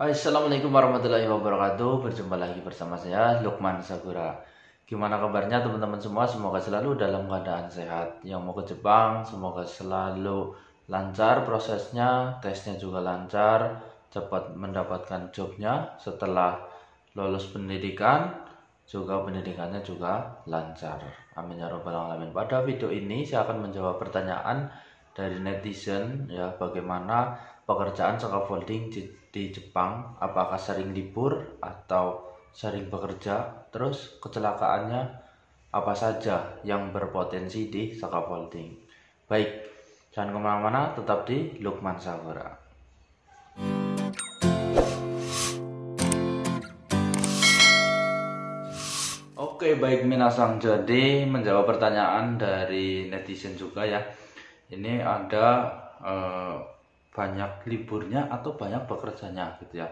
Hai, Assalamualaikum warahmatullahi wabarakatuh. Berjumpa lagi bersama saya Lukman Sagura. Gimana kabarnya teman-teman semua? Semoga selalu dalam keadaan sehat. Yang mau ke Jepang semoga selalu lancar prosesnya, tesnya juga lancar, cepat mendapatkan jobnya setelah lulus pendidikan, juga pendidikannya juga lancar. Amin ya robbal alamin. Pada video ini saya akan menjawab pertanyaan dari netizen, ya, bagaimana pekerjaan scaffolding di Jepang, apakah sering libur atau sering bekerja, terus kecelakaannya apa saja yang berpotensi di scaffolding. Baik, jangan kemana-mana, tetap di Lukman Sagura. Oke, baik minasang. Jadi menjawab pertanyaan dari netizen juga, ya. Ini ada banyak liburnya atau banyak bekerjanya gitu ya.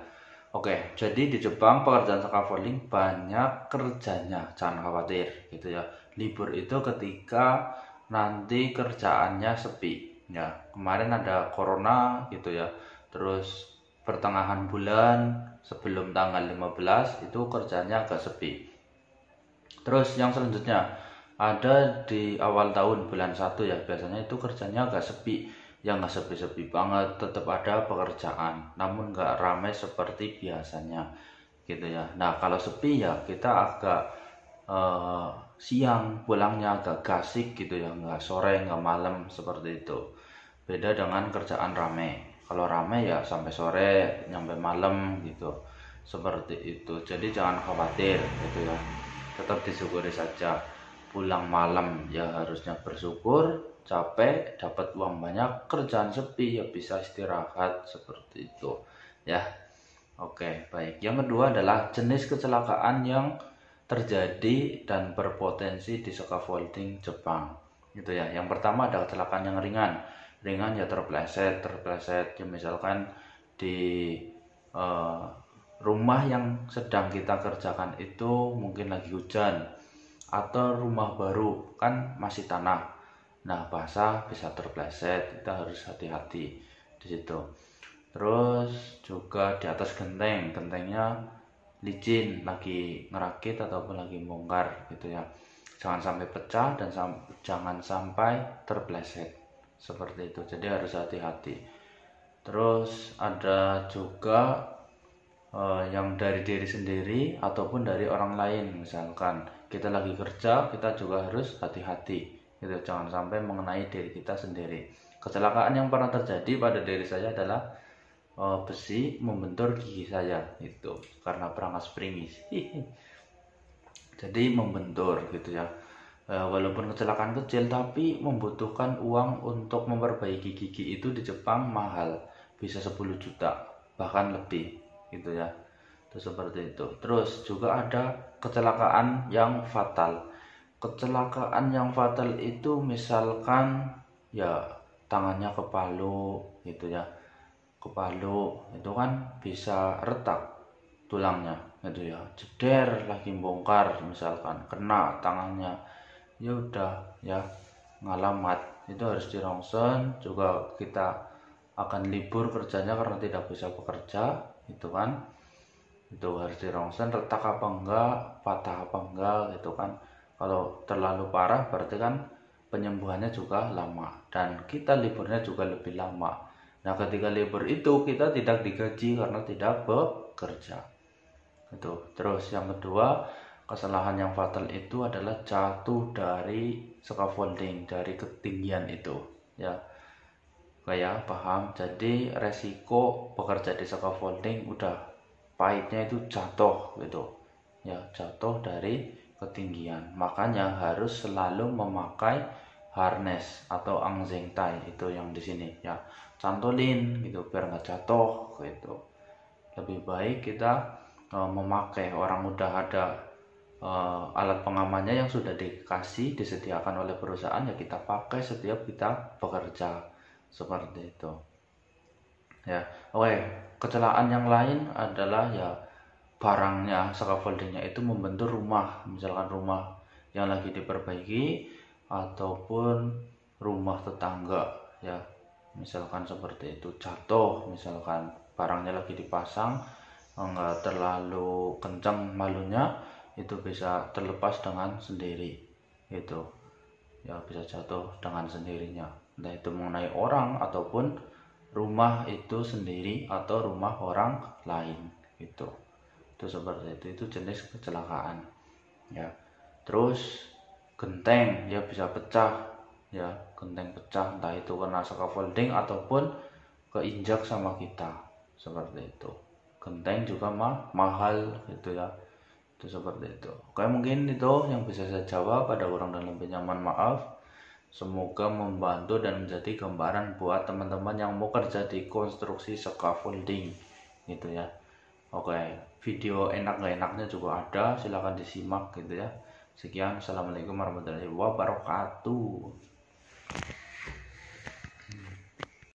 Oke, jadi di Jepang pekerjaan scaffolding banyak kerjanya, jangan khawatir gitu ya. Libur itu ketika nanti kerjaannya sepi. Ya, kemarin ada corona gitu ya. Terus pertengahan bulan sebelum tanggal 15 itu kerjanya agak sepi. Terus yang selanjutnya ada di awal tahun bulan 1 ya, biasanya itu kerjanya agak sepi. Yang nggak sepi-sepi banget, tetap ada pekerjaan, namun nggak ramai seperti biasanya gitu ya. Nah, kalau sepi ya kita agak siang pulangnya, agak gasik gitu ya, nggak sore nggak malam seperti itu. Beda dengan kerjaan rame. Kalau rame ya sampai sore nyampe malam gitu, seperti itu. Jadi jangan khawatir gitu ya, tetap disyukuri saja. Pulang malam ya harusnya bersyukur, capek dapat uang banyak, kerjaan sepi ya bisa istirahat, seperti itu ya. Oke, baik. Yang kedua adalah jenis kecelakaan yang terjadi dan berpotensi di scaffolding Jepang gitu ya. Yang pertama ada kecelakaan yang ringan. Ringan ya terpleset ya, misalkan di eh, rumah yang sedang kita kerjakan itu mungkin lagi hujan, atau rumah baru kan masih tanah, nah basah bisa terpleset, kita harus hati-hati di situ. Terus juga di atas gentengnya licin, lagi ngerakit ataupun lagi bongkar gitu ya, jangan sampai pecah dan jangan sampai terpleset seperti itu, jadi harus hati-hati. Terus ada juga yang dari diri sendiri ataupun dari orang lain. Misalkan kita lagi kerja, kita juga harus hati-hati gitu, jangan sampai mengenai diri kita sendiri. Kecelakaan yang pernah terjadi pada diri saya adalah besi membentur gigi saya itu karena perangkas pringis. Jadi membentur gitu ya. Walaupun kecelakaan kecil tapi membutuhkan uang untuk memperbaiki gigi itu di Jepang mahal, bisa 10 juta bahkan lebih gitu ya. Itu seperti itu. Terus juga ada kecelakaan yang fatal. Kecelakaan yang fatal itu misalkan ya tangannya ke palu gitu ya. Ke palu itu kan bisa retak tulangnya gitu ya. Jeder lagi bongkar misalkan kena tangannya, ya udah ya ngalamat, itu harus dirongsen. Juga kita akan libur kerjanya karena tidak bisa bekerja itu kan, itu harus dirongsen retak apa enggak, patah apa enggak gitu kan. Kalau terlalu parah berarti kan penyembuhannya juga lama dan kita liburnya juga lebih lama. Nah, ketika libur itu kita tidak digaji karena tidak bekerja itu. Terus yang kedua, kesalahan yang fatal itu adalah jatuh dari scaffolding, dari ketinggian itu ya. Kayak paham, jadi resiko bekerja di scaffolding udah pahitnya itu jatuh gitu ya, jatuh dari ketinggian. Makanya harus selalu memakai harness atau angzengtai, itu yang di sini ya, cantolin gitu biar nggak jatuh gitu. Lebih baik kita memakai, orang udah ada alat pengamannya yang sudah disediakan oleh perusahaan, ya kita pakai setiap kita bekerja seperti itu ya. Oke, kecelakaan yang lain adalah ya barangnya, scaffoldingnya itu membentur rumah, misalkan rumah yang lagi diperbaiki ataupun rumah tetangga ya, misalkan seperti itu jatuh, misalkan barangnya lagi dipasang enggak terlalu kencang malunya, itu bisa terlepas dengan sendiri, itu ya bisa jatuh dengan sendirinya, entah itu mengenai orang ataupun rumah itu sendiri atau rumah orang lain, itu seperti itu jenis kecelakaan ya. Terus genteng ya bisa pecah ya, genteng pecah entah itu karena scaffolding ataupun keinjak sama kita, seperti itu. Genteng juga mahal gitu ya, itu seperti itu. Oke, mungkin itu yang bisa saya jawab. Ada kurang dan lebihnya mohon maaf. Semoga membantu dan menjadi gambaran buat teman-teman yang mau kerja di konstruksi scaffolding gitu ya. Oke, video enak gak enaknya juga ada, silahkan disimak gitu ya. Sekian, assalamualaikum warahmatullahi wabarakatuh.